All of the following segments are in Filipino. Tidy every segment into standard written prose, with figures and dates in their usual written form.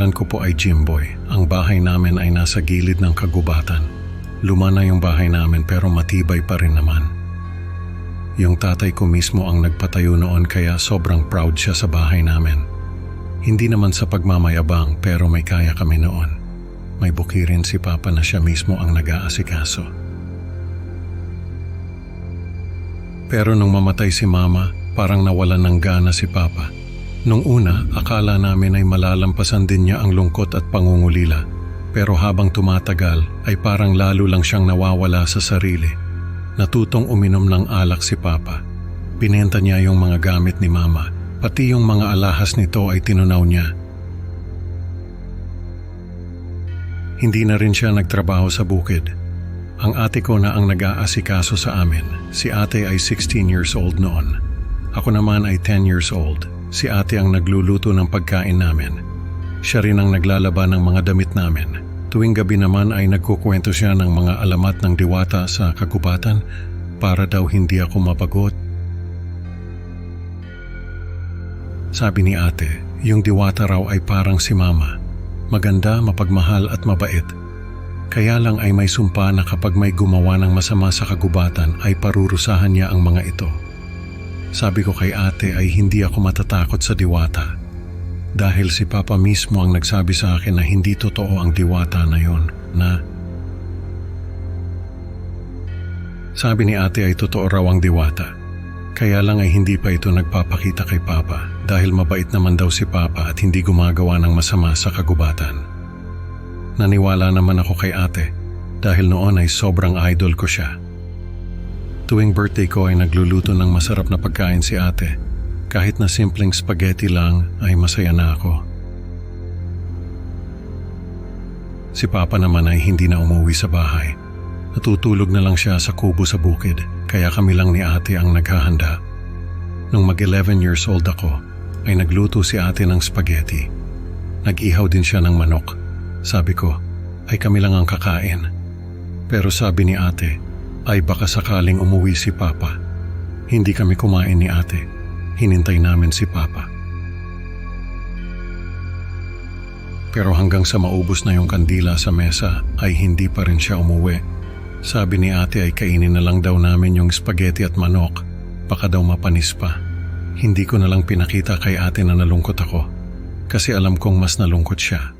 pangalan ko po ay Jimboy. Ang bahay namin ay nasa gilid ng kagubatan. Luma na yung bahay namin pero matibay pa rin naman. Yung tatay ko mismo ang nagpatayo noon kaya sobrang proud siya sa bahay namin. Hindi naman sa pagmamayabang pero may kaya kami noon. May bukirin si Papa na siya mismo ang nag-aasikaso. Pero nung mamatay si Mama, parang nawalan ng gana si Papa. Nung una, akala namin ay malalampasan din niya ang lungkot at pangungulila. Pero habang tumatagal, ay parang lalo lang siyang nawawala sa sarili. Natutong uminom ng alak si Papa. Binenta niya yung mga gamit ni Mama. Pati yung mga alahas nito ay tinunaw niya. Hindi na rin siya nagtrabaho sa bukid. Ang ate ko na ang nag-aasikaso sa amin. Si ate ay 16 years old noon. Ako naman ay 10 years old. Si ate ang nagluluto ng pagkain namin. Siya rin ang naglalaba ng mga damit namin. Tuwing gabi naman ay nagkukwento siya ng mga alamat ng diwata sa kagubatan para daw hindi ako mapagod. Sabi ni ate, yung diwata raw ay parang si Mama. Maganda, mapagmahal at mabait. Kaya lang ay may sumpa na kapag may gumawa ng masama sa kagubatan ay parurusahan niya ang mga ito. Sabi ko kay ate ay hindi ako matatakot sa diwata. Dahil si Papa mismo ang nagsabi sa akin na hindi totoo ang diwata na yon, na sabi ni ate ay totoo raw ang diwata. Kaya lang ay hindi pa ito nagpapakita kay Papa dahil mabait naman daw si Papa at hindi gumagawa ng masama sa kagubatan. Naniwala naman ako kay ate dahil noon ay sobrang idol ko siya. Tuwing birthday ko ay nagluluto ng masarap na pagkain si ate. Kahit na simpleng spaghetti lang ay masaya na ako. Si Papa naman ay hindi na umuwi sa bahay. Natutulog na lang siya sa kubo sa bukid kaya kami lang ni ate ang naghahanda. Nung mag-11 years old ako ay nagluto si ate ng spaghetti. Nag-ihaw din siya ng manok. Sabi ko ay kami lang ang kakain. Pero sabi ni ate ay baka sakaling umuwi si Papa. Hindi kami kumain ni ate. Hinintay namin si Papa. Pero hanggang sa maubos na yung kandila sa mesa ay hindi pa rin siya umuwi. Sabi ni ate ay kainin na lang daw namin yung spaghetti at manok. Baka daw mapanis pa. Hindi ko na lang pinakita kay ate na nalungkot ako. Kasi alam kong mas nalungkot siya.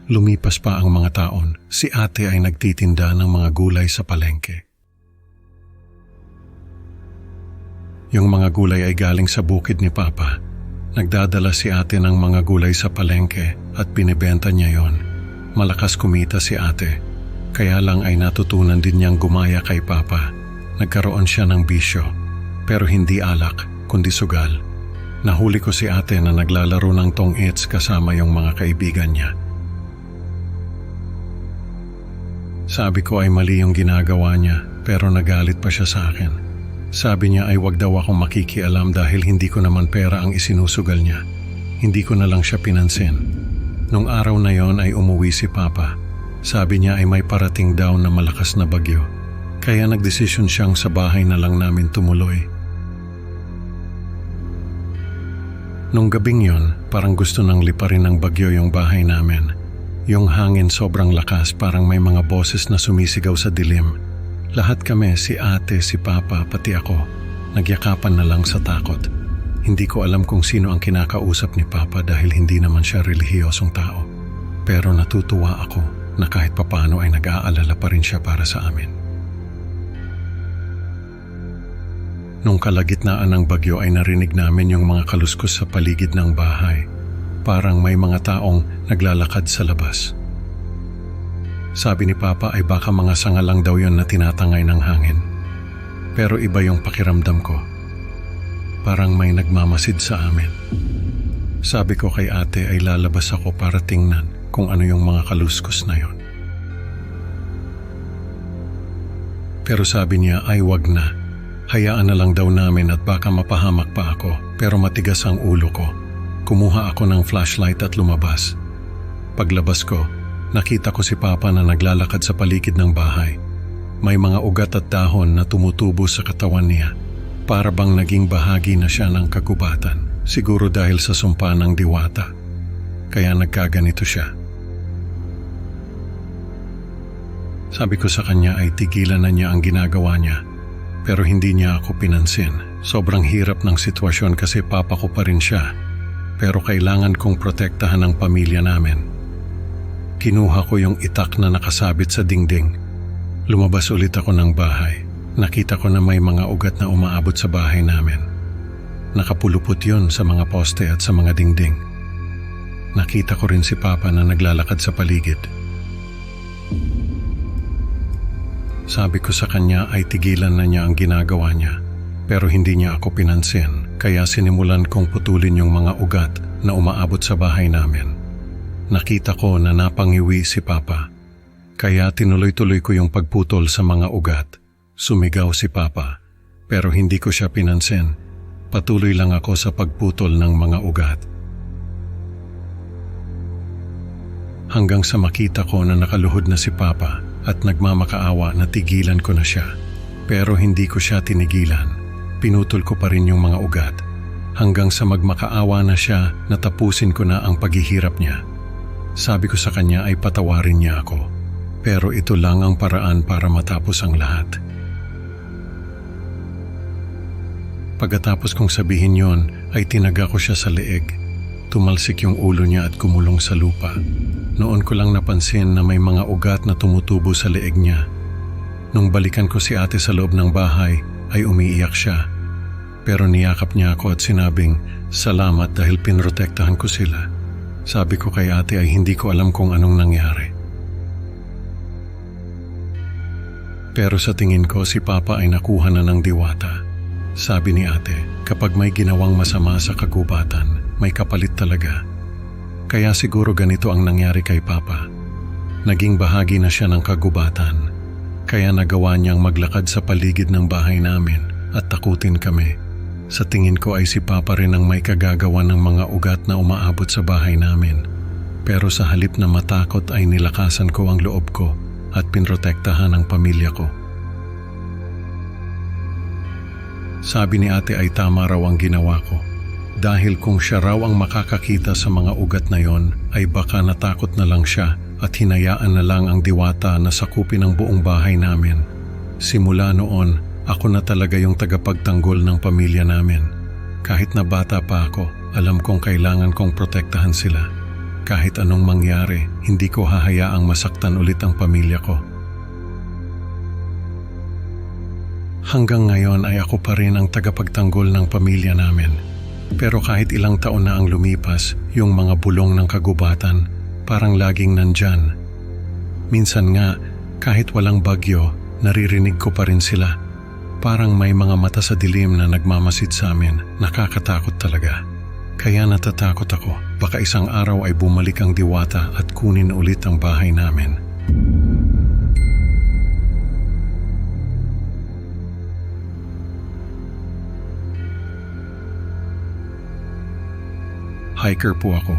Lumipas pa ang mga taon. Si ate ay nagtitinda ng mga gulay sa palengke. Yung mga gulay ay galing sa bukid ni Papa. Nagdadala si ate ng mga gulay sa palengke at binibenta niya yon. Malakas kumita si ate. Kaya lang ay natutunan din niyang gumaya kay Papa. Nagkaroon siya ng bisyo. Pero hindi alak, kundi sugal. Nahuli ko si ate na naglalaro ng tong-its kasama yung mga kaibigan niya. Sabi ko ay mali yung ginagawa niya pero nagalit pa siya sa akin. Sabi niya ay wag daw akong makikialam dahil hindi ko naman pera ang isinusugal niya. Hindi ko na lang siya pinansin. Nung araw na yon ay umuwi si Papa. Sabi niya ay may parating daw na malakas na bagyo. Kaya nagdesisyon siyang sa bahay na lang namin tumuloy. Nung gabing yon, parang gusto nang liparin ng bagyo yung bahay namin. Yung hangin sobrang lakas parang may mga boses na sumisigaw sa dilim. Lahat kami, si ate, si Papa, pati ako, nagyakapan na lang sa takot. Hindi ko alam kung sino ang kinakausap ni Papa dahil hindi naman siya relihiyosong tao. Pero natutuwa ako na kahit papano ay nag-aalala pa rin siya para sa amin. Nung kalagitnaan ng bagyo ay narinig namin yung mga kaluskos sa paligid ng bahay. Parang may mga taong naglalakad sa labas. Sabi ni Papa ay baka mga sanga lang daw yon na tinatangay ng hangin. Pero iba yung pakiramdam ko. Parang may nagmamasid sa amin. Sabi ko kay ate ay lalabas ako para tingnan kung ano yung mga kaluskos na yon. Pero sabi niya ay wag na. Hayaan na lang daw namin at baka mapahamak pa ako. Pero matigas ang ulo ko. Kumuha ako ng flashlight at lumabas. Paglabas ko, nakita ko si Papa na naglalakad sa paligid ng bahay. May mga ugat at dahon na tumutubo sa katawan niya. Para bang naging bahagi na siya ng kagubatan. Siguro dahil sa sumpa ng diwata. kaya nagkaganito siya. Sabi ko sa kanya ay tigilan na niya ang ginagawa niya, pero hindi niya ako pinansin. Sobrang hirap ng sitwasyon kasi papa ko pa rin siya, pero kailangan kong protektahan ang pamilya namin. Kinuha ko yung itak na nakasabit sa dingding. Lumabas ulit ako ng bahay. Nakita ko na may mga ugat na umaabot sa bahay namin. Nakapulupot yun sa mga poste at sa mga dingding. Nakita ko rin si Papa na naglalakad sa paligid. Sabi ko sa kanya ay tigilan na niya ang ginagawa niya, pero hindi niya ako pinansin, kaya sinimulan kong putulin yung mga ugat na umaabot sa bahay namin. Nakita ko na napangiwi si Papa, kaya tinuloy-tuloy ko yung pagputol sa mga ugat. Sumigaw si Papa, pero hindi ko siya pinansin. Patuloy lang ako sa pagputol ng mga ugat. Hanggang sa makita ko na nakaluhod na si Papa at nagmamakaawa na tigilan ko na siya. Pero hindi ko siya tinigilan. Pinutol ko pa rin yung mga ugat. Hanggang sa magmakaawa na siya, natapusin ko na ang paghihirap niya. Sabi ko sa kanya ay patawarin niya ako. Pero ito lang ang paraan para matapos ang lahat. Pagkatapos kong sabihin yon, ay tinaga ko siya sa leeg. Tumalsik yung ulo niya at gumulong sa lupa. Noon ko lang napansin na may mga ugat na tumutubo sa leeg niya. Nung balikan ko si ate sa loob ng bahay, ay umiiyak siya. Pero niyakap niya ako at sinabing, "Salamat dahil pinrotektahan ko sila." Sabi ko kay ate ay hindi ko alam kung anong nangyari. Pero sa tingin ko si Papa ay nakuha na ng diwata. Sabi ni ate, kapag may ginawang masama sa kagubatan, may kapalit talaga. Kaya siguro ganito ang nangyari kay Papa. Naging bahagi na siya ng kagubatan. Kaya nagawa niyang maglakad sa paligid ng bahay namin at takutin kami. Sa tingin ko ay si Papa rin ang may kagagawa ng mga ugat na umaabot sa bahay namin. Pero sa halip na matakot ay nilakasan ko ang loob ko at pinrotektahan ang pamilya ko. Sabi ni ate ay tama raw ang ginawa ko. Dahil kung siya raw ang makakakita sa mga ugat na yon, ay baka natakot na lang siya at hinayaan na lang ang diwata na sakupin ang buong bahay namin. Simula noon, ako na talaga yung tagapagtanggol ng pamilya namin. Kahit na bata pa ako, alam kong kailangan kong protektahan sila. Kahit anong mangyari, hindi ko hahayaang masaktan ulit ang pamilya ko. Hanggang ngayon ay ako pa rin ang tagapagtanggol ng pamilya namin. Pero kahit ilang taon na ang lumipas, yung mga bulong ng kagubatan parang laging nandyan. Minsan nga, kahit walang bagyo, naririnig ko pa rin sila. Parang may mga mata sa dilim na nagmamasid sa amin. Nakakatakot talaga. Kaya natatakot ako. Baka isang araw ay bumalik ang diwata at kunin ulit ang bahay namin. Hiker po ako.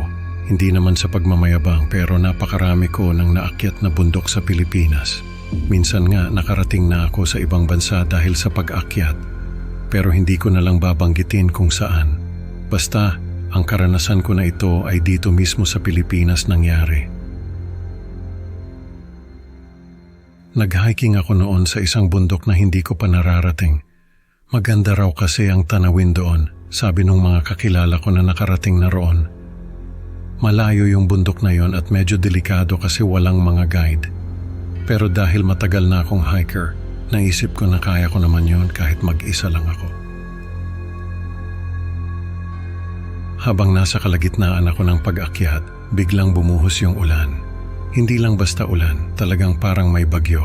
Hindi naman sa pagmamayabang pero napakarami ko ng naakyat na bundok sa Pilipinas. Minsan nga nakarating na ako sa ibang bansa dahil sa pag-akyat. Pero hindi ko na lang babanggitin kung saan. Basta, ang karanasan ko na ito ay dito mismo sa Pilipinas nangyari. Nag-hiking ako noon sa isang bundok na hindi ko pa nararating. Maganda raw kasi ang tanawin doon, sabi ng mga kakilala ko na nakarating na roon. Malayo yung bundok na yon at medyo delikado kasi walang mga guide. Pero dahil matagal na akong hiker, naisip ko na kaya ko naman yon kahit mag-isa lang ako. Habang nasa kalagitnaan ako ng pag-akyat, biglang bumuhos yung ulan. Hindi lang basta ulan, talagang parang may bagyo.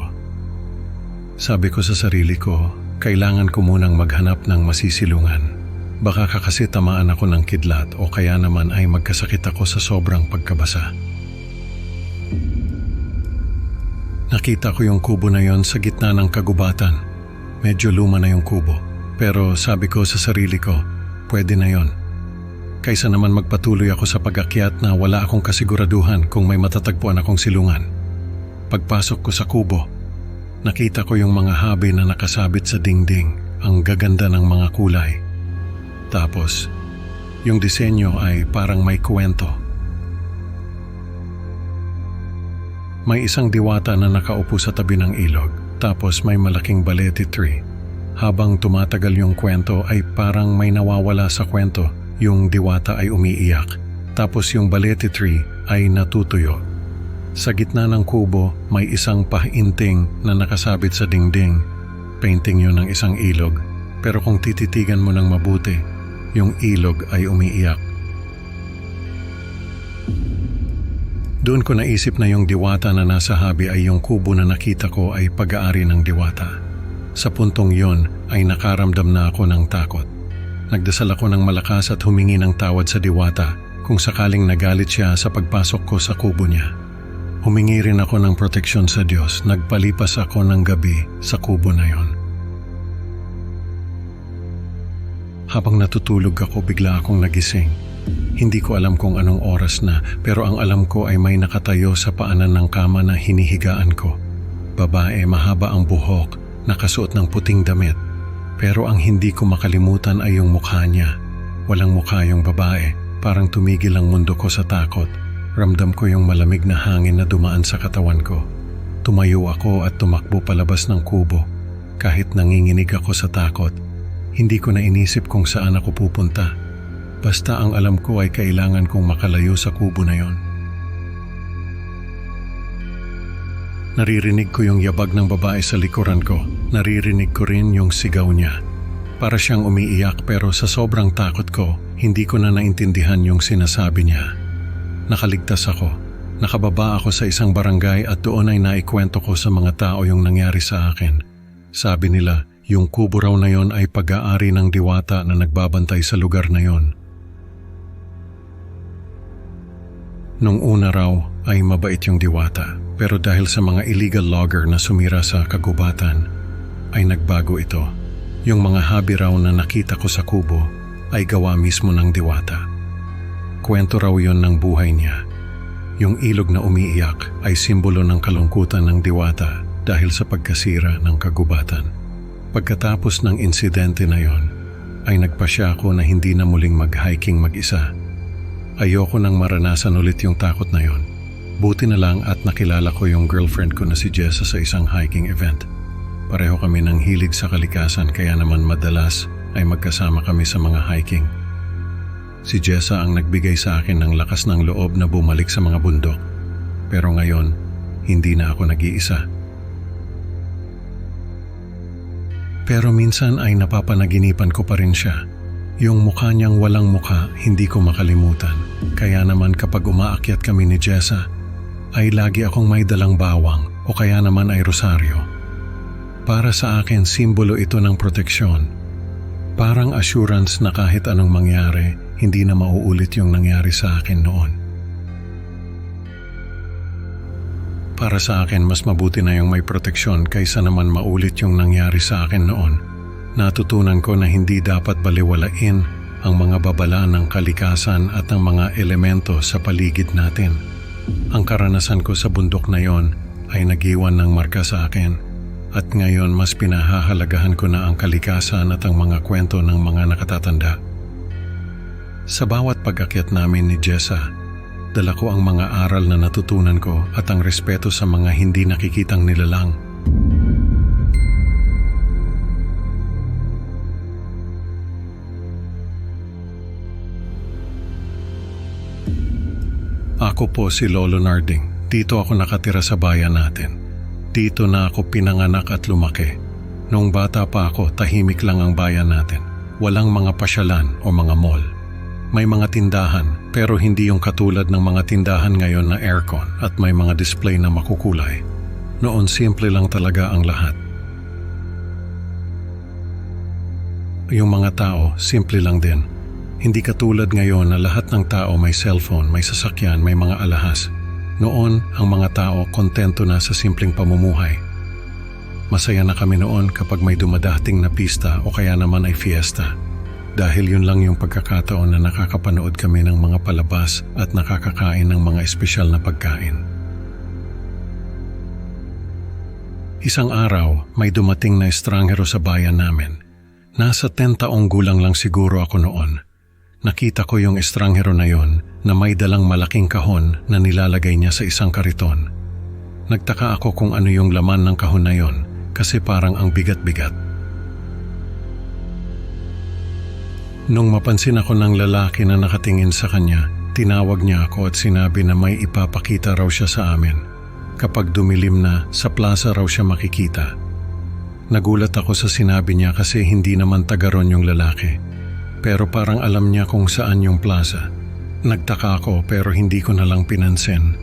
Sabi ko sa sarili ko, kailangan ko munang maghanap ng masisilungan. Baka kasi tamaan ako ng kidlat o kaya naman ay magkasakit ako sa sobrang pagkabasa. Nakita ko yung kubo na yon sa gitna ng kagubatan. Medyo luma na yung kubo, pero sabi ko sa sarili ko, pwede na yon. Kaysa naman magpatuloy ako sa pag-akyat na wala akong kasiguraduhan kung may matatagpuan akong silungan. Pagpasok ko sa kubo, nakita ko yung mga habi na nakasabit sa dingding, ang gaganda ng mga kulay. Tapos, yung disenyo ay parang may kwento. May isang diwata na nakaupo sa tabi ng ilog, tapos may malaking balete tree. Habang tumatagal yung kwento ay parang may nawawala sa kwento. Yung diwata ay umiiyak, tapos yung balete tree ay natutuyo. Sa gitna ng kubo may isang pahinting na nakasabit sa dingding. Painting yun ng isang ilog, pero kung tititigan mo ng mabuti, yung ilog ay umiiyak. Doon ko naisip na yung diwata na nasa habi ay yung kubo na nakita ko ay pag-aari ng diwata. Sa puntong yon ay nakaramdam na ako ng takot. Nagdasal ako ng malakas at humingi ng tawad sa diwata kung sakaling nagalit siya sa pagpasok ko sa kubo niya. Humingi rin ako ng proteksyon sa Diyos. Nagpalipas ako ng gabi sa kubo na yon. Habang natutulog ako, bigla akong nagising. Hindi ko alam kung anong oras na, pero ang alam ko ay may nakatayo sa paanan ng kama na hinihigaan ko. Babae, mahaba ang buhok, nakasuot ng puting damit. Pero ang hindi ko makalimutan ay yung mukha niya. Walang mukha yung babae, parang tumigil ang mundo ko sa takot. Ramdam ko yung malamig na hangin na dumaan sa katawan ko. Tumayo ako at tumakbo palabas ng kubo. Kahit nanginginig ako sa takot, hindi ko na inisip kung saan ako pupunta. Basta ang alam ko ay kailangan kong makalayo sa kubo na yon. Naririnig ko yung yabag ng babae sa likuran ko. Naririnig ko rin yung sigaw niya. Para siyang umiiyak, pero sa sobrang takot ko, hindi ko na naintindihan yung sinasabi niya. Nakaligtas ako. Nakababa ako sa isang barangay at doon ay naikwento ko sa mga tao yung nangyari sa akin. Sabi nila, yung kubo raw na yon ay pag-aari ng diwata na nagbabantay sa lugar na yon. Nung una raw ay mabait yung diwata, pero dahil sa mga illegal logger na sumira sa kagubatan, ay nagbago ito. Yung mga habi raw na nakita ko sa kubo ay gawa mismo ng diwata. Kwento raw yon ng buhay niya. Yung ilog na umiiyak ay simbolo ng kalungkutan ng diwata dahil sa pagkasira ng kagubatan. Pagkatapos ng insidente na yon, ay nagpasya ako na hindi na muling mag-hiking mag-isa. Ayoko nang maranasan ulit yung takot na yon. Buti na lang at nakilala ko yung girlfriend ko na si Jessa sa isang hiking event. Pareho kami ng hilig sa kalikasan, kaya naman madalas ay magkasama kami sa mga hiking. Si Jessa ang nagbigay sa akin ng lakas ng loob na bumalik sa mga bundok. Pero ngayon, hindi na ako nag-iisa. Pero minsan ay napapanaginipan ko pa rin siya. Yung mukha niyang walang mukha, hindi ko makalimutan. Kaya naman kapag umaakyat kami ni Jessa, ay lagi akong may dalang bawang o kaya naman ay rosaryo. Para sa akin, simbolo ito ng proteksyon. Parang assurance na kahit anong mangyari, hindi na mauulit yung nangyari sa akin noon. Para sa akin, mas mabuti na yung may proteksyon kaysa naman maulit yung nangyari sa akin noon. Natutunan ko na hindi dapat baliwalain ang mga babala ng kalikasan at ang mga elemento sa paligid natin. Ang karanasan ko sa bundok na yon ay nag-iwan ng marka sa akin, at ngayon mas pinahahalagahan ko na ang kalikasan at ang mga kwento ng mga nakatatanda. Sa bawat pag-akyat namin ni Jessa, dala ko ang mga aral na natutunan ko at ang respeto sa mga hindi nakikitang nilalang. Ako po si Lolo Narding. Dito ako nakatira sa bayan natin. Dito na ako pinanganak at lumaki. Noong bata pa ako, tahimik lang ang bayan natin. Walang mga pasyalan o mga mall. May mga tindahan, pero hindi yung katulad ng mga tindahan ngayon na aircon at may mga display na makukulay. Noon simple lang talaga ang lahat. Yung mga tao, simple lang din. Hindi katulad ngayon na lahat ng tao may cellphone, may sasakyan, may mga alahas. Noon, ang mga tao kontento na sa simpleng pamumuhay. Masaya na kami noon kapag may dumadating na pista o kaya naman ay fiesta. Dahil yun lang yung pagkakataon na nakakapanood kami ng mga palabas at nakakakain ng mga espesyal na pagkain. Isang araw, may dumating na estranghero sa bayan namin. Nasa 10 taong gulang lang siguro ako noon. Nakita ko yung estranghero na yon na may dalang malaking kahon na nilalagay niya sa isang kariton. Nagtaka ako kung ano yung laman ng kahon na yon kasi parang ang bigat-bigat. Nung mapansin ako ng lalaki na nakatingin sa kanya, tinawag niya ako at sinabi na may ipapakita raw siya sa amin. Kapag dumilim na, sa plaza raw siya makikita. Nagulat ako sa sinabi niya kasi hindi naman taga ron yung lalaki. Pero parang alam niya kung saan yung plaza. Nagtaka ako pero hindi ko na lang pinansin.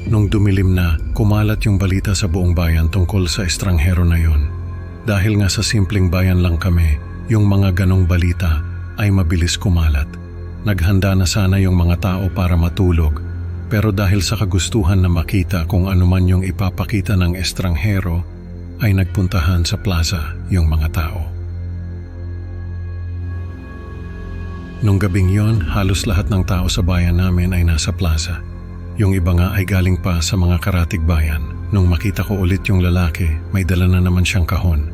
Nung dumilim na, kumalat yung balita sa buong bayan tungkol sa estranghero na yon. Dahil nga sa simpleng bayan lang kami, yung mga ganong balita ay mabilis kumalat. Naghanda na sana yung mga tao para matulog, pero dahil sa kagustuhan na makita kung ano man yung ipapakita ng estranghero, ay nagpuntahan sa plaza yung mga tao. Nung gabing yon, halos lahat ng tao sa bayan namin ay nasa plaza. Yung iba nga ay galing pa sa mga karatig bayan. Nung makita ko ulit yung lalaki, may dala na naman siyang kahon.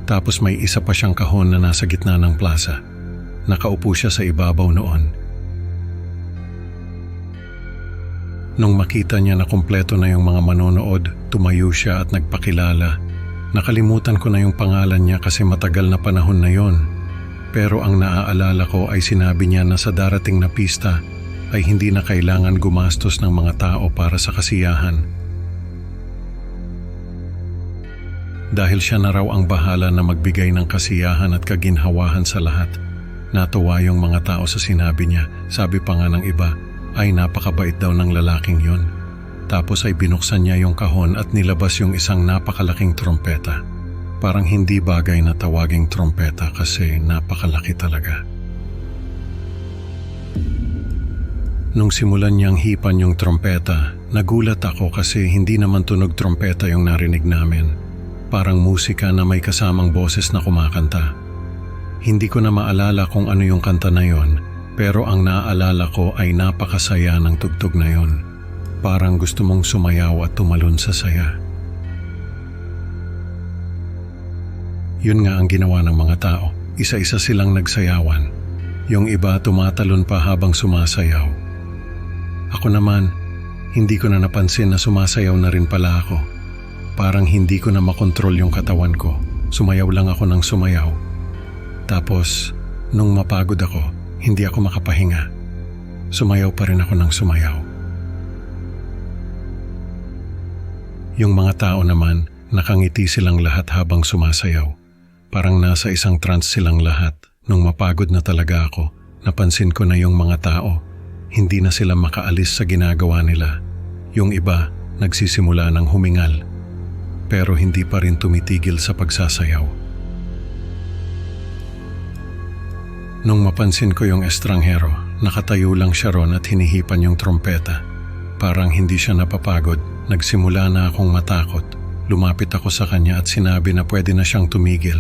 Tapos may isa pa siyang kahon na nasa gitna ng plaza. Nakaupo siya sa ibabaw noon. Nung makita niya na kumpleto na yung mga manonood, tumayo siya at nagpakilala. Nakalimutan ko na yung pangalan niya kasi matagal na panahon na yon. Pero ang naaalala ko ay sinabi niya na sa darating na pista ay hindi na kailangan gumastos ng mga tao para sa kasiyahan. Dahil siya na raw ang bahala na magbigay ng kasiyahan at kaginhawahan sa lahat. Natuwa yung mga tao sa sinabi niya. Sabi pa nga ng iba, ay napakabait daw ng lalaking yon. Tapos ay binuksan niya yung kahon at nilabas yung isang napakalaking trompeta. Parang hindi bagay na tawaging trompeta kasi napakalaki talaga. Nung simulan niyang hipan yung trompeta, nagulat ako kasi hindi naman tunog trompeta yung narinig namin. Parang musika na may kasamang boses na kumakanta. Hindi ko na maalala kung ano yung kanta na yon, pero ang naaalala ko ay napakasaya ng tugtog na yon. Parang gusto mong sumayaw at tumalon sa saya. Yun nga ang ginawa ng mga tao. Isa-isa silang nagsayawan. Yung iba tumatalon pa habang sumasayaw. Ako naman, hindi ko na napansin na sumasayaw na rin pala ako. Parang hindi ko na makontrol yung katawan ko. Sumayaw lang ako ng sumayaw. Tapos, nung mapagod ako, hindi ako makapahinga. Sumayaw pa rin ako ng sumayaw. Yung mga tao naman, nakangiti silang lahat habang sumasayaw. Parang nasa isang trance silang lahat. Nung mapagod na talaga ako, napansin ko na yung mga tao, hindi na sila makaalis sa ginagawa nila. Yung iba, nagsisimula ng humingal. Pero hindi pa rin tumitigil sa pagsasayaw. Nung mapansin ko yung estranghero, nakatayo lang siya ron at hinihipan yung trompeta. Parang hindi siya napapagod, nagsimula na akong matakot. Lumapit ako sa kanya at sinabi na pwede na siyang tumigil.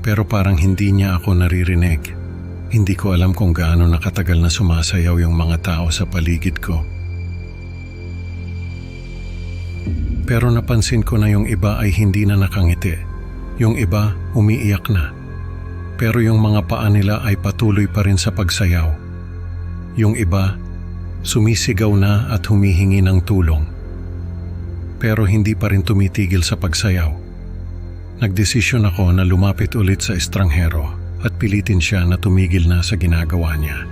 Pero parang hindi niya ako naririnig. Hindi ko alam kung gaano nakatagal na sumasayaw yung mga tao sa paligid ko. Pero napansin ko na yung iba ay hindi na nakangiti. Yung iba umiiyak na. Pero yung mga paa nila ay patuloy pa rin sa pagsayaw. Yung iba sumisigaw na at humihingi ng tulong. Pero hindi pa rin tumitigil sa pagsayaw. Nagdesisyon ako na lumapit ulit sa estranghero at pilitin siya na tumigil na sa ginagawa niya.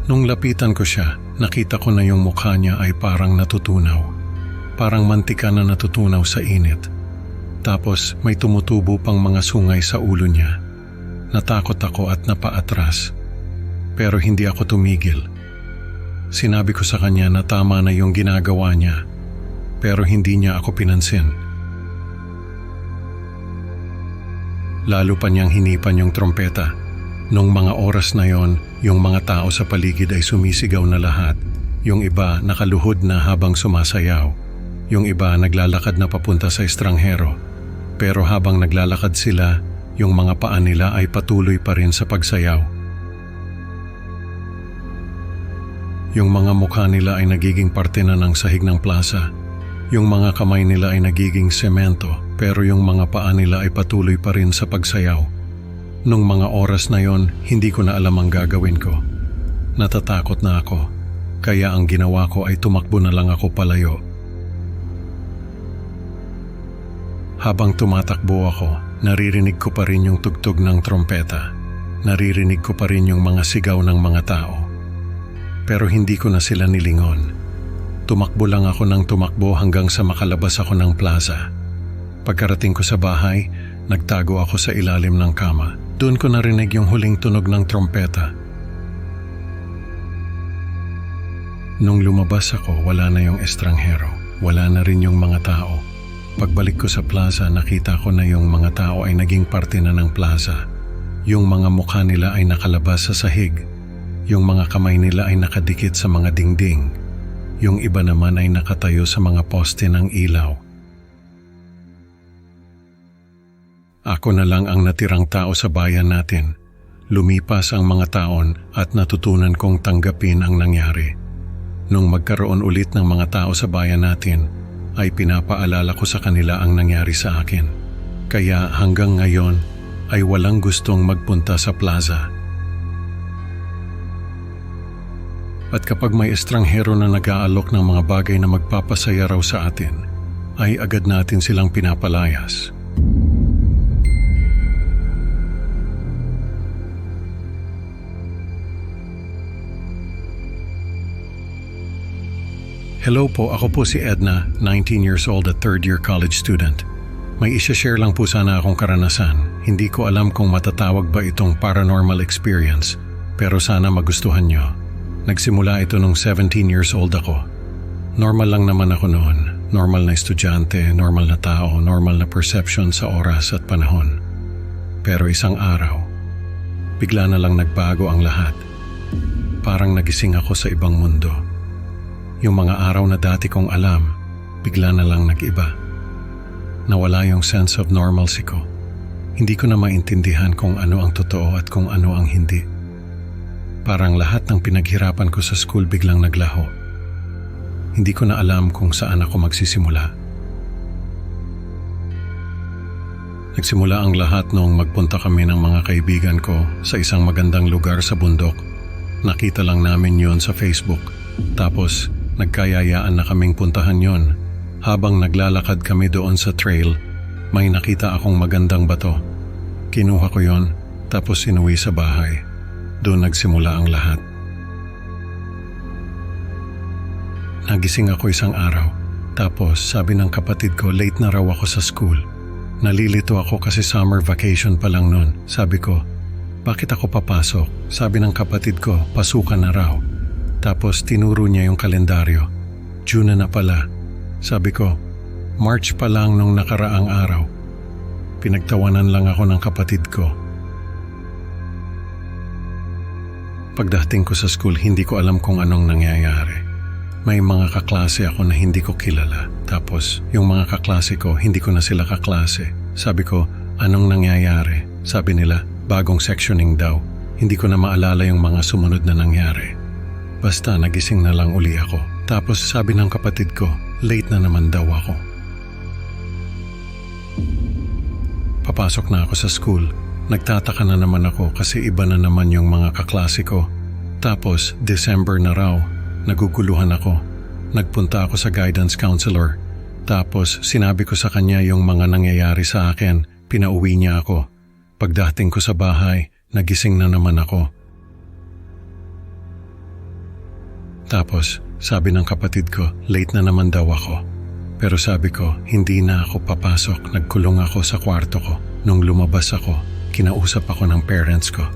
Nung lapitan ko siya, nakita ko na yung mukha niya ay parang natutunaw. Parang mantika na natutunaw sa init. Tapos may tumutubo pang mga sungay sa ulo niya. Natakot ako at napaatras. Pero hindi ako tumigil. Sinabi ko sa kanya na tama na yung ginagawa niya. Pero hindi niya ako pinansin. Lalo pa niyang hinipan yung trompeta. Nung mga oras na yon, yung mga tao sa paligid ay sumisigaw na lahat. Yung iba nakaluhod na habang sumasayaw. Yung iba naglalakad na papunta sa estranghero. Pero habang naglalakad sila, yung mga paa nila ay patuloy pa rin sa pagsayaw. Yung mga mukha nila ay nagiging parte na ng sahig ng plaza. Yung mga kamay nila ay nagiging semento, pero yung mga paa nila ay patuloy pa rin sa pagsayaw. Nung mga oras na yon, hindi ko na alam ang gagawin ko. Natatakot na ako, kaya ang ginawa ko ay tumakbo na lang ako palayo. Habang tumatakbo ako, naririnig ko pa rin yung tugtog ng trompeta. Naririnig ko pa rin yung mga sigaw ng mga tao. Pero hindi ko na sila nilingon. Tumakbo lang ako ng tumakbo hanggang sa makalabas ako ng plaza. Pagkarating ko sa bahay, nagtago ako sa ilalim ng kama. Doon ko narinig yung huling tunog ng trompeta. Nung lumabas ako, wala na yung estranghero. Wala na rin yung mga tao. Pagbalik ko sa plaza, nakita ko na yung mga tao ay naging parte na ng plaza. Yung mga mukha nila ay nakalabas sa sahig. Yung mga kamay nila ay nakadikit sa mga dingding. Yung iba naman ay nakatayo sa mga poste ng ilaw. Ako na lang ang natirang tao sa bayan natin. Lumipas ang mga taon at natutunan kong tanggapin ang nangyari. Nung magkaroon ulit ng mga tao sa bayan natin, ay pinapaalala ko sa kanila ang nangyari sa akin. Kaya hanggang ngayon ay walang gustong magpunta sa plaza. At kapag may estranghero na nag-aalok ng mga bagay na magpapasaya raw sa atin, ay agad natin silang pinapalayas. Hello po, ako po si Edna, 19 years old at third-year college student. May isa-share lang po sana akong karanasan. Hindi ko alam kung matatawag ba itong paranormal experience, pero sana magustuhan nyo. Nagsimula ito nung 17 years old ako. Normal lang naman ako noon. Normal na estudyante, normal na tao, normal na perception sa oras at panahon. Pero isang araw, bigla na lang nagbago ang lahat. Parang nagising ako sa ibang mundo. Yung mga araw na dati kong alam, bigla na lang nag-iba. Nawala yung sense of normalcy ko. Hindi ko na maintindihan kung ano ang totoo at kung ano ang hindi. Parang lahat ng pinaghirapan ko sa school biglang naglaho. Hindi ko na alam kung saan ako magsisimula. Nagsimula ang lahat noong magpunta kami ng mga kaibigan ko sa isang magandang lugar sa bundok. Nakita lang namin yon sa Facebook. Tapos, nagkayayaan na kaming puntahan yon. Habang naglalakad kami doon sa trail, may nakita akong magandang bato. Kinuha ko yon, tapos inuwi sa bahay. Doon nagsimula ang lahat. Nagising ako isang araw, tapos sabi ng kapatid ko late na raw ako sa school. Nalilito ako kasi summer vacation pa lang noon. Sabi ko, bakit ako papasok? Sabi ng kapatid ko, pasukan na raw. Tapos tinuro niya yung kalendaryo. June na pala. Sabi ko, March pa lang nung nakaraang araw. Pinagtawanan lang ako ng kapatid ko. Pagdating ko sa school, hindi ko alam kung anong nangyayari. May mga kaklase ako na hindi ko kilala. Tapos, yung mga kaklase ko, hindi ko na sila kaklase. Sabi ko, anong nangyayari? Sabi nila, bagong sectioning daw. Hindi ko na maalala yung mga sumunod na nangyari. Basta nagising na lang uli ako. Tapos sabi ng kapatid ko, late na naman daw ako. Papasok na ako sa school. Nagtataka na naman ako kasi iba na naman yung mga kaklase ko. Tapos December na raw, naguguluhan ako. Nagpunta ako sa guidance counselor. Tapos sinabi ko sa kanya yung mga nangyayari sa akin. Pinauwi niya ako. Pagdating ko sa bahay, nagising na naman ako. Tapos, sabi ng kapatid ko, late na naman daw ako. Pero sabi ko, hindi na ako papasok. Nagkulong ako sa kwarto ko. Nung lumabas ako, kinausap ako ng parents ko.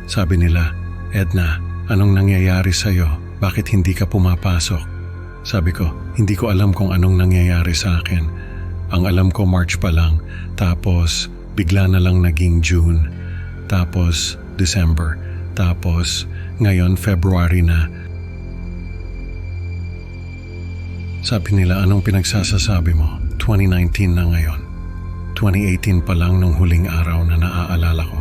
Sabi nila, Edna, anong nangyayari sa'yo? Bakit hindi ka pumapasok? Sabi ko, hindi ko alam kung anong nangyayari sa akin. Ang alam ko March pa lang. Tapos, bigla na lang naging June. Tapos, December. Tapos, ngayon February na. Sabi nila, anong pinagsasasabi mo? 2019 na ngayon. 2018 pa lang nung huling araw na naaalala ko.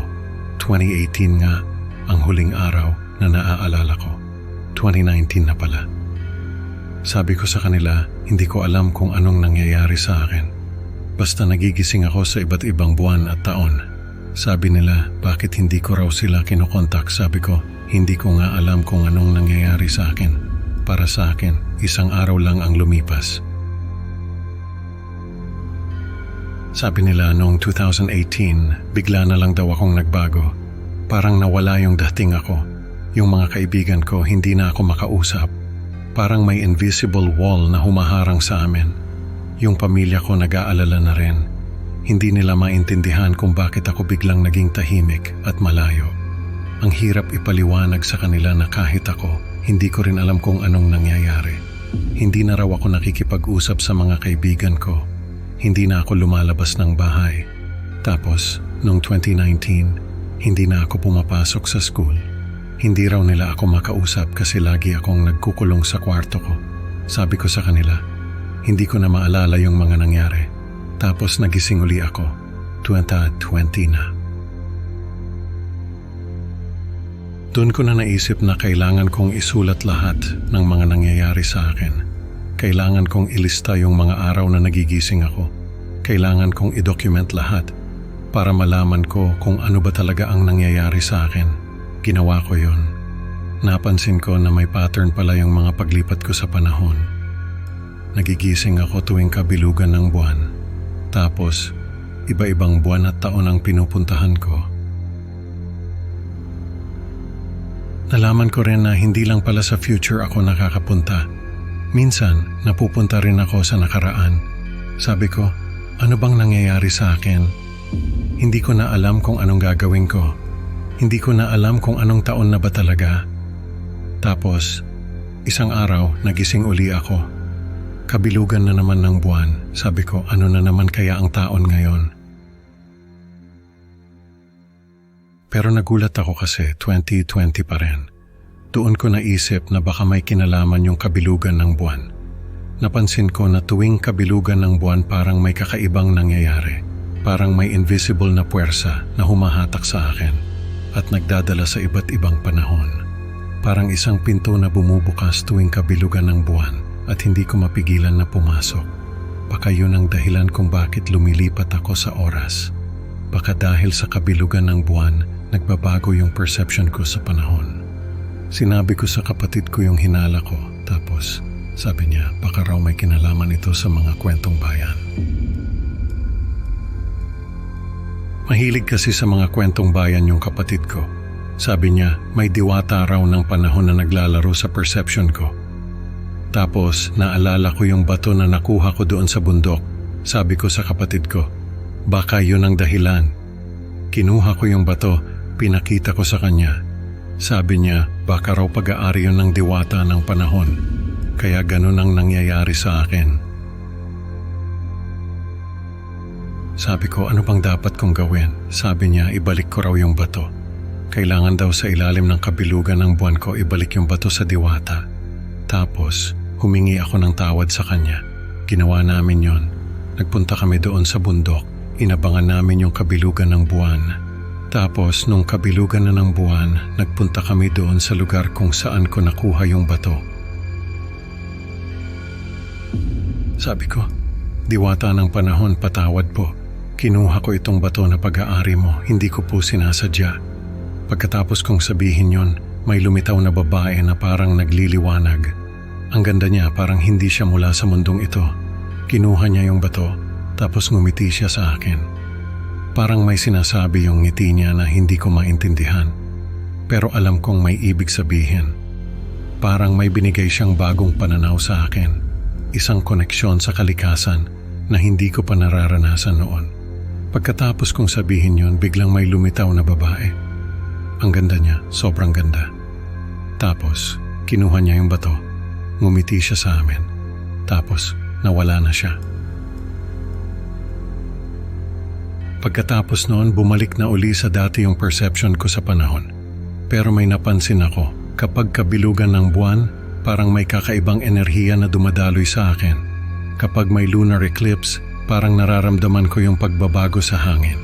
2018 nga ang huling araw na naaalala ko. 2019 na pala. Sabi ko sa kanila, hindi ko alam kung anong nangyayari sa akin. Basta nagigising ako sa iba't ibang buwan at taon. Sabi nila, bakit hindi ko raw sila kinokontak? Sabi ko, hindi ko nga alam kung anong nangyayari sa akin. Para sa akin, isang araw lang ang lumipas. Sabi nila noong 2018, bigla na lang daw akong nagbago. Parang nawala yung dating ako. Yung mga kaibigan ko, hindi na ako makausap. Parang may invisible wall na humaharang sa amin. Yung pamilya ko nag-aalala na rin. Hindi nila maintindihan kung bakit ako biglang naging tahimik at malayo. Ang hirap ipaliwanag sa kanila na kahit ako, hindi ko rin alam kung anong nangyayari. Hindi na raw ako nakikipag-usap sa mga kaibigan ko. Hindi na ako lumalabas ng bahay. Tapos, noong 2019, hindi na ako pumapasok sa school. Hindi raw nila ako makausap kasi lagi akong nagkukulong sa kwarto ko. Sabi ko sa kanila, hindi ko na maalala yung mga nangyari. Tapos nagising uli ako, 2020 na. Doon ko na naisip na kailangan kong isulat lahat ng mga nangyayari sa akin. Kailangan kong ilista yung mga araw na nagigising ako. Kailangan kong i-document lahat para malaman ko kung ano ba talaga ang nangyayari sa akin. Ginawa ko yon. Napansin ko na may pattern pala yung mga paglipat ko sa panahon. Nagigising ako tuwing kabilugan ng buwan. Tapos, iba-ibang buwan at taon ang pinupuntahan ko. Nalaman ko rin na hindi lang pala sa future ako nakakapunta. Minsan, napupunta rin ako sa nakaraan. Sabi ko, ano bang nangyayari sa akin? Hindi ko na alam kung anong gagawin ko. Hindi ko na alam kung anong taon na ba talaga. Tapos, isang araw, nagising uli ako. Kabilugan na naman ng buwan. Sabi ko, ano na naman kaya ang taon ngayon? Pero nagulat ako kasi 2020 pa rin. Doon ko naisip na baka may kinalaman yung kabilugan ng buwan. Napansin ko na tuwing kabilugan ng buwan parang may kakaibang nangyayari. Parang may invisible na puwersa na humahatak sa akin at nagdadala sa iba't ibang panahon. Parang isang pinto na bumubukas tuwing kabilugan ng buwan at hindi ko mapigilan na pumasok. Baka yun ang dahilan kung bakit lumilipat ako sa oras. Baka dahil sa kabilugan ng buwan, nagbabago yung perception ko sa panahon. Sinabi ko sa kapatid ko yung hinala ko, tapos sabi niya baka raw may kinalaman ito sa mga kwentong bayan. Mahilig kasi sa mga kwentong bayan yung kapatid ko. Sabi niya may diwata raw ng panahon na naglalaro sa perception ko. Tapos naalala ko yung bato na nakuha ko doon sa bundok. Sabi ko sa kapatid ko, baka yun ang dahilan. Kinuha ko yung bato, pinakita ko sa kanya. Sabi niya, baka raw pag-aari yun ng diwata ng panahon. Kaya ganun ang nangyayari sa akin. Sabi ko, ano bang dapat kong gawin? Sabi niya, ibalik ko raw yung bato. Kailangan daw sa ilalim ng kabilugan ng buwan ko ibalik yung bato sa diwata. Tapos, humingi ako ng tawad sa kanya. Ginawa namin yon. Nagpunta kami doon sa bundok. Inabangan namin yung kabilugan ng buwan. Tapos, nung kabilugan na ng buwan, nagpunta kami doon sa lugar kung saan ko nakuha yung bato. Sabi ko, diwata ng panahon, patawad po. Kinuha ko itong bato na pag-aari mo, hindi ko po sinasadya. Pagkatapos kong sabihin yon, may lumitaw na babae na parang nagliliwanag. Ang ganda niya, parang hindi siya mula sa mundong ito. Kinuha niya yung bato, tapos ngumiti siya sa akin. Parang may sinasabi yung ngiti niya na hindi ko maintindihan. Pero alam kong may ibig sabihin. Parang may binigay siyang bagong pananaw sa akin. Isang koneksyon sa kalikasan na hindi ko pa nararanasan noon. Pagkatapos kong sabihin yun, biglang may lumitaw na babae. Ang ganda niya, sobrang ganda. Tapos, kinuha niya yung bato. Ngumiti siya sa amin. Tapos, nawala na siya. Pagkatapos noon, bumalik na uli sa dati yung perception ko sa panahon. Pero may napansin ako, kapag kabilugan ng buwan, parang may kakaibang enerhiya na dumadaloy sa akin. Kapag may lunar eclipse, parang nararamdaman ko yung pagbabago sa hangin.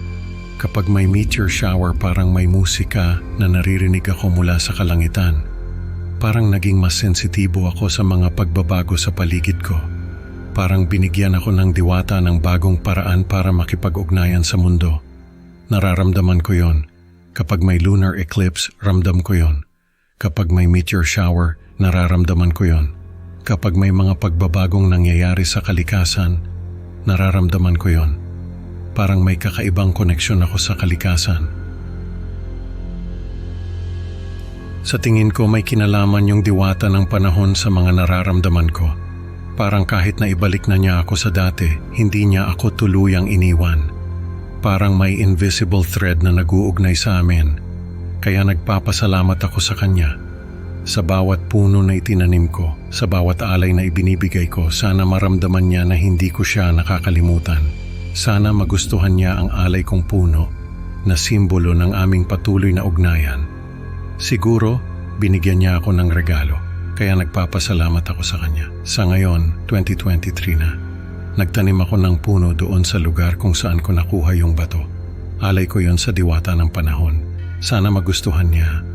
Kapag may meteor shower, parang may musika na naririnig ako mula sa kalangitan. Parang naging mas sensitibo ako sa mga pagbabago sa paligid ko. Parang binigyan ako ng diwata ng bagong paraan para makipag-ugnayan sa mundo. Nararamdaman ko yon. Kapag may lunar eclipse, ramdam ko yon. Kapag may meteor shower, nararamdaman ko yon. Kapag may mga pagbabagong nangyayari sa kalikasan, nararamdaman ko yon. Parang may kakaibang koneksyon ako sa kalikasan. Sa tingin ko may kinalaman yung diwata ng panahon sa mga nararamdaman ko. Parang kahit na ibalik na niya ako sa dati, hindi niya ako tuluyang iniwan. Parang may invisible thread na nag-uugnay sa amin. Kaya nagpapasalamat ako sa kanya. Sa bawat puno na itinanim ko, sa bawat alay na ibinibigay ko, sana maramdaman niya na hindi ko siya nakakalimutan. Sana magustuhan niya ang alay kong puno na simbolo ng aming patuloy na ugnayan. Siguro, binigyan niya ako ng regalo, kaya nagpapasalamat ako sa kanya. Sa ngayon, 2023 na, nagtanim ako ng puno doon sa lugar kung saan ko nakuha yung bato. Alay ko yon sa diwata ng panahon. Sana magustuhan niya